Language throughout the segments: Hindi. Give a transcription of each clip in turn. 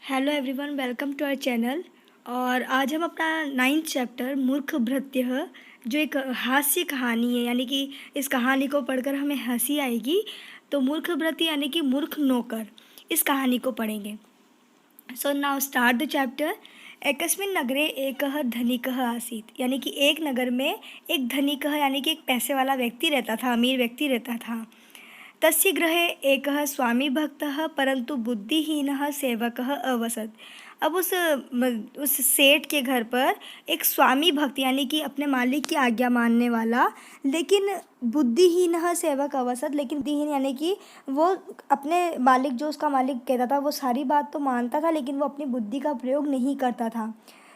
Hello everyone, welcome to our channel. और आज हम अपना 9th चैप्टर मूर्ख भृत्य, जो एक हास्य कहानी है, यानी कि इस कहानी को पढ़कर हमें हंसी आएगी। तो मूर्ख भृत्य यानी कि मूर्ख नौकर, इस कहानी को पढ़ेंगे। So now start the chapter. एकस्मिन् नगरे एकः धनिकः आसीत्, यानी कि एक नगर में एक धनिकः यानी कि एक पैसे वाला व्यक्ति रहता था, अमीर व्यक्ति रहता था। तस्य गृहे एकः स्वामी भक्तः परंतु बुद्धिहीनः सेवकः अवसत्। अब उस सेठ के घर पर एक स्वामी भक्त यानी कि अपने मालिक की आज्ञा मानने वाला लेकिन बुद्धिहीनः सेवक अवसत्, लेकिन बुद्धिहीन यानी कि वो अपने मालिक, जो उसका मालिक कहता था वो सारी बात तो मानता था, लेकिन वो अपनी बुद्धि का प्रयोग नहीं करता था।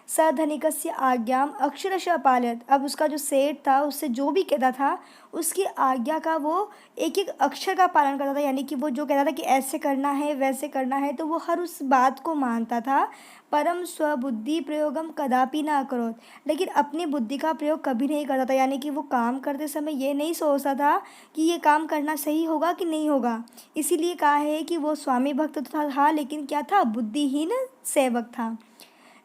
स धनिकस्य आज्ञाम अक्षरशः पालयत्। अब उसका जो सेठ था उससे जो भी कहता था उसकी आज्ञा का वो एक एक अक्षर का पालन करता था, यानी कि वो जो कहता था कि ऐसे करना है वैसे करना है तो वो हर उस बात को मानता था। परम स्वबुद्धि प्रयोगम कदापि न अकरोत्, लेकिन अपनी बुद्धि का प्रयोग कभी नहीं करता था, यानी कि वो काम करते समय ये नहीं सोचता था कि ये काम करना सही होगा कि नहीं होगा। इसीलिए कहा है कि वो स्वामी भक्त तो था, लेकिन क्या था, बुद्धिहीन सेवक था।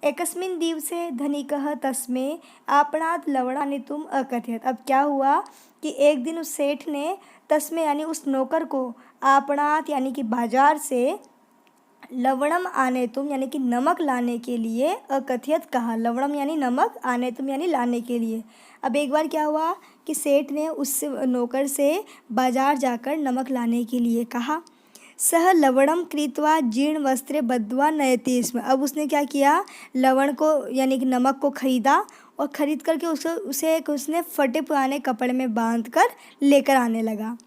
एकस्मिन् दिवसे धनिकः तस्मै आपणात् लवणानितुम् अकथयत्। अब क्या हुआ कि एक दिन उस सेठ ने तस्मै यानी उस नौकर को आपणात यानी कि बाजार से लवणम आनेतुम यानी कि नमक लाने के लिए अकथयत कहा। लवणम यानी नमक, आनेतुम यानी लाने के लिए। अब एक बार क्या हुआ कि सेठ ने उस नौकर से बाजार जाकर नमक लाने के लिए कहा। सह लवणम कृत्वा जीर्ण वस्त्रे बद्ध्वा नयति स्म। अब उसने क्या किया, लवण को यानी कि नमक को खरीदा और खरीद करके उसने फटे पुराने कपड़े में बांध कर लेकर आने लगा।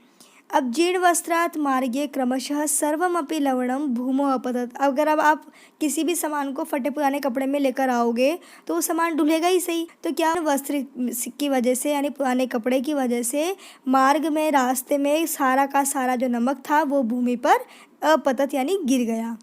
अब जीर्ण वस्त्रात् मार्गे क्रमशः सर्वमपि लवणम भूमौ अपतत। अगर अब आप किसी भी सामान को फटे पुराने कपड़े में लेकर आओगे तो वो सामान ढुलेगा ही सही। तो क्या, वस्त्र की वजह से यानी पुराने कपड़े की वजह से मार्ग में, रास्ते में सारा का सारा जो नमक था वो भूमि पर अपतत यानी गिर गया।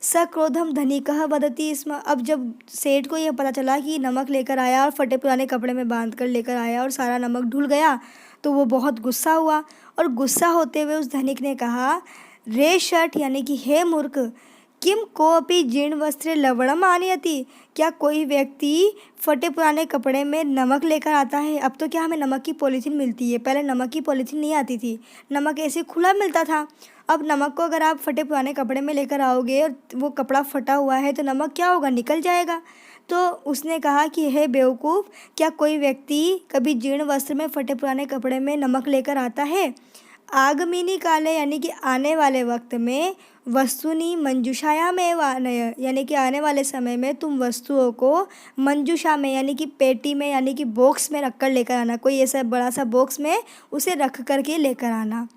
सक्रोधम धनिकः वदति स्म। अब जब सेठ को यह पता चला कि नमक लेकर आया और फटे पुराने कपड़े में बांध कर लेकर आया और सारा नमक ढुल गया, तो वो बहुत गुस्सा हुआ। और गुस्सा होते हुए उस धनिक ने कहा, रे शठ यानी कि हे मूर्ख, किम कोपि जीर्ण वस्त्रे लवणम आनयति। क्या कोई व्यक्ति फटे पुराने कपड़े में नमक लेकर आता है? अब तो क्या, हमें नमक की पॉलीथीन मिलती है, पहले नमक की पॉलीथीन नहीं आती थी, नमक ऐसे खुला मिलता था। अब नमक को अगर आप फटे पुराने कपड़े में लेकर आओगे और वो कपड़ा फटा हुआ है तो नमक क्या होगा, निकल जाएगा। तो उसने कहा कि हे बेवकूफ़, क्या कोई व्यक्ति कभी जीर्ण वस्त्र में फटे पुराने कपड़े में नमक लेकर आता है? आगमिनी काले यानी कि आने वाले वक्त में, वस्तुनि मंजूषायाम एव आनय यानी कि आने वाले समय में तुम वस्तुओं को मंजूषा में यानी कि पेटी में यानी कि बॉक्स में रख कर लेकर आना, कोई ऐसा बड़ा सा बॉक्स में उसे रख करके लेकर आना।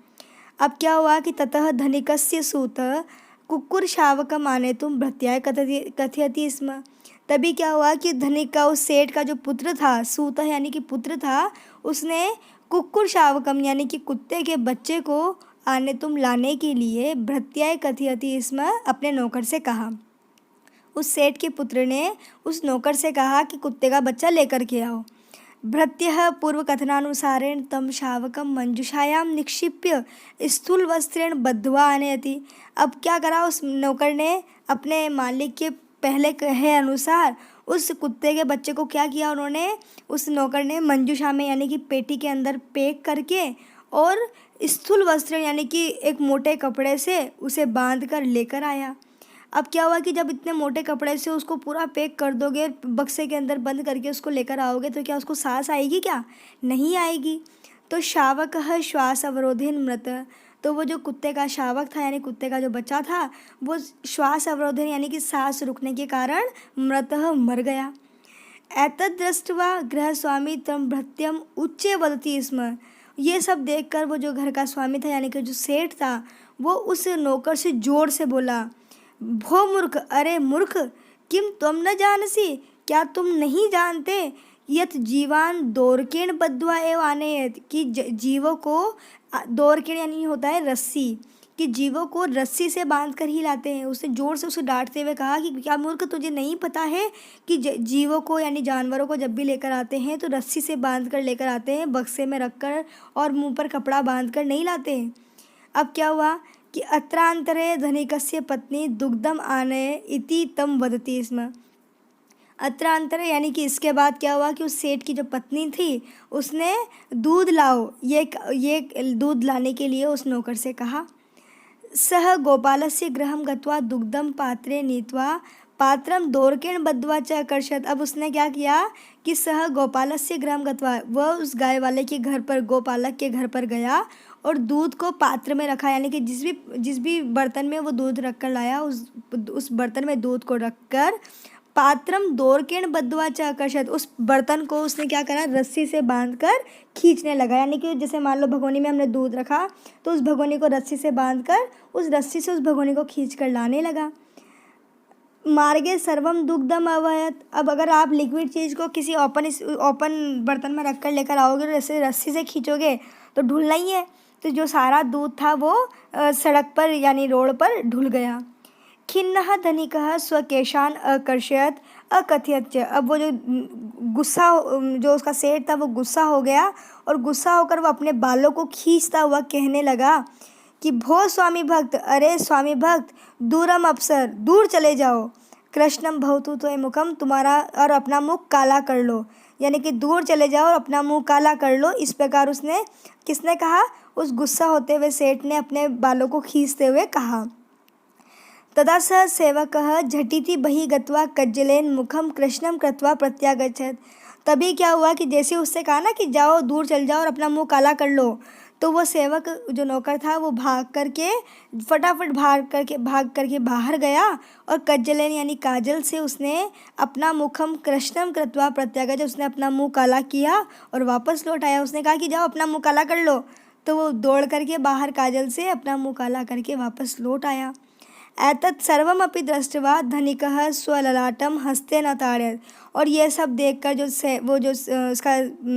अब क्या हुआ कि ततः धनिकस्य सूतः कुक्कुर शावकम आनेतुं भृत्याय कथयति स्म। तभी क्या हुआ कि धनिक का, उस सेठ का जो पुत्र था, सूतः यानी कि पुत्र था, उसने कुक्कुर शावकम यानी कि कुत्ते के बच्चे को आनेतुम लाने के लिए भृत्याय कथयति स्म अपने नौकर से कहा। उस सेठ के पुत्र ने उस नौकर से कहा कि कुत्ते का बच्चा लेकर के आओ। भृत्यः पूर्वकथनानुसारेण तं शावकं मंजूषायां निक्षिप्य स्थूल वस्त्रेण बद्ध्वा आनयति। अब क्या करा, उस नौकर ने अपने मालिक के पहले कहे अनुसार उस कुत्ते के बच्चे को क्या किया, उन्होंने, उस नौकर ने मंजूषा में यानी कि पेटी के अंदर पैक करके और स्थूल वस्त्र यानी कि एक मोटे कपड़े से उसे बांध कर लेकर आया। अब क्या हुआ कि जब इतने मोटे कपड़े से उसको पूरा पैक कर दोगे, बक्से के अंदर बंद करके उसको लेकर आओगे, तो क्या उसको सांस आएगी? क्या नहीं आएगी। तो शावकः श्वास अवरोधेन मृत। तो वो जो कुत्ते का शावक था यानी कुत्ते का जो बच्चा था, वो श्वास अवरोधन यानी कि सांस रुकने के कारण मृतः मर गया। एतद् दृष्ट्वा गृहस्वामी तं भृत्यम उच्चे वदति स्म। ये सब देखकर वो जो घर का स्वामी था यानी कि जो सेठ था, वो उस नौकर से जोर से बोला, भो मूर्ख, अरे मूर्ख, किम तुम न जानसी, क्या तुम नहीं जानते, यत जीवान दोरकेण बद्ध्वा एव आनयेत्, कि जीवों को, दोरकेण यानी होता है रस्सी, कि जीवों को रस्सी से बांध कर ही लाते हैं। उसने जोर से उसे डांटते हुए कहा कि क्या मूर्ख, तुझे नहीं पता है कि जीवों को यानी जानवरों को जब भी लेकर आते हैं तो रस्सी से बांध कर लेकर आते हैं, बक्से में रख कर, और मुंह पर कपड़ा बांध कर नहीं लाते हैं। अब क्या हुआ कि अत्रांतरे धनिकस्य पत्नी दुग्धम आनय इति तम वदति स्म। अत्रांतरे यानी कि इसके बाद क्या हुआ कि उस सेठ की जो पत्नी थी उसने दूध लाओ ये दूध लाने के लिए उस नौकर से कहा। सह गोपालस्य गृहं गत्वा दुग्धम पात्रे नीत्वा पात्रम दोर्केण बद्ध्वा च अकर्षत्। अब उसने क्या किया कि सह गोपालस्य गृहं गत्वा, वह उस गाय वाले के घर पर, गोपालक के घर पर गया और दूध को पात्र में रखा, यानी कि जिस भी बर्तन में वो दूध रख कर लाया उस बर्तन में दूध को रखकर पात्रम दोर्केण बद्ध्वा च आकर्षत्, उस बर्तन को उसने क्या करा, रस्सी से बांधकर खींचने लगा। यानी कि जैसे मान लो भगोनी में हमने दूध रखा तो उस भगोनी को रस्सी से बांधकर उस रस्सी से उस भगोनी को खींचकर लाने लगा। मार्गे सर्वम दुग्धम अवहयत। अब अगर आप लिक्विड चीज़ को किसी ओपन बर्तन में रख कर लेकर आओगे, जैसे रस्सी से खींचोगे तो ढुलना ही है, तो जो सारा दूध था वो सड़क पर यानी रोड पर ढुल गया। खिन्नः धनिकः स्वकेशान अकर्षयत् अकथयत् च। अब वो जो उसका सेठ था वो गुस्सा हो गया और गुस्सा होकर वो अपने बालों को खींचता हुआ कहने लगा कि भो स्वामी भक्त, अरे स्वामी भक्त, दूरम अप्सर, दूर चले जाओ। कृष्णम भवतु तो मुखम, तुम्हारा और अपना मुख काला कर लो, यानी कि दूर चले जाओ और अपना मुंह काला कर लो। इस प्रकार उसने, किसने कहा, उस गुस्सा होते हुए सेठ ने अपने बालों को खींचते हुए कहा। तदा स सेवकः झटिति बहिः गत्वा कज्जलेन मुखम कृष्णम कृत्वा प्रत्यागच्छत्। तभी क्या हुआ कि जैसे उससे कहा ना कि जाओ, दूर चल जाओ और अपना मुंह काला कर लो, तो वो सेवक जो नौकर था वो फटाफट भाग करके बाहर गया और कज्जलेन यानी काजल से उसने अपना मुखम कृष्णम कृत्वा प्रत्यागच्छत्, उसने अपना मुंह काला किया और वापस लौट आया। उसने कहा कि जाओ अपना मुंह काला कर लो, तो वो दौड़ करके बाहर काजल से अपना मुंह काला करके वापस लौट आया। एतत् सर्वमपि दृष्ट्वा धनिकः स्वललाटं हस्तेन ताडयत्। और ये सब देखकर उसका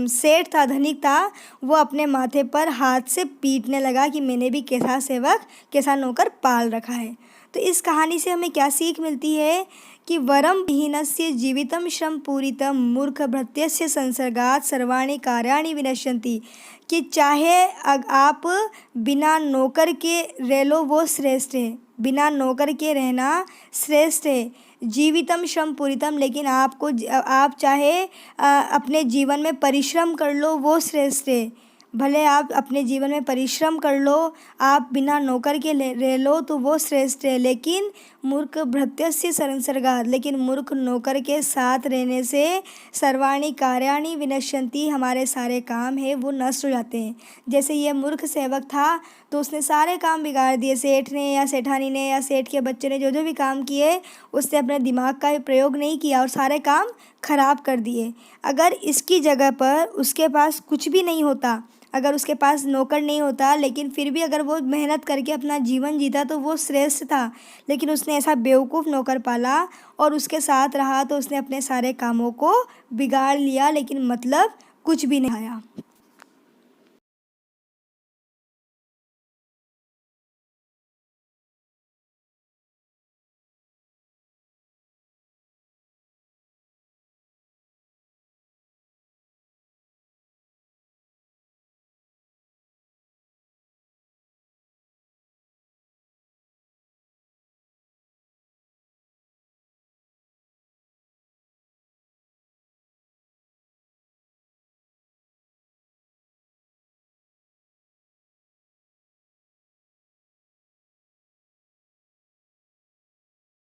सेठ था, धनिक था, वो अपने माथे पर हाथ से पीटने लगा कि मैंने भी कैसा नौकर पाल रखा है। तो इस कहानी से हमें क्या सीख मिलती है कि वरम विहीनस्य जीवितं श्रम पूरितं मूर्ख भृत्यस्य संसर्गात् सर्वाणि कार्याणि विनश्यन्ति। कि चाहे आप बिना नौकर के रह लो वो श्रेष्ठ है, बिना नौकर के रहना श्रेष्ठ है। जीवितम श्रम पूरितम, लेकिन आप चाहे अपने जीवन में परिश्रम कर लो वो श्रेष्ठ है। भले आप अपने जीवन में परिश्रम कर लो, आप बिना नौकर के रह लो तो वो श्रेष्ठ है। लेकिन मूर्ख भृत्यस्य संसर्गात्, लेकिन मूर्ख नौकर के साथ रहने से सर्वाणि कार्याणि विनश्यन्ति, हमारे सारे काम है वो नष्ट हो जाते हैं। जैसे ये मूर्ख सेवक था तो उसने सारे काम बिगाड़ दिए, सेठ ने या सेठानी ने या सेठ के बच्चे ने जो भी काम किए उसने अपने दिमाग का प्रयोग नहीं किया और सारे काम खराब कर दिए। अगर इसकी जगह पर उसके पास कुछ भी नहीं होता, अगर उसके पास नौकर नहीं होता, लेकिन फिर भी अगर वो मेहनत करके अपना जीवन जीता तो वो श्रेष्ठ था। लेकिन उसने ऐसा बेवकूफ़ नौकर पाला और उसके साथ रहा तो उसने अपने सारे कामों को बिगाड़ लिया, लेकिन मतलब कुछ भी नहीं आया।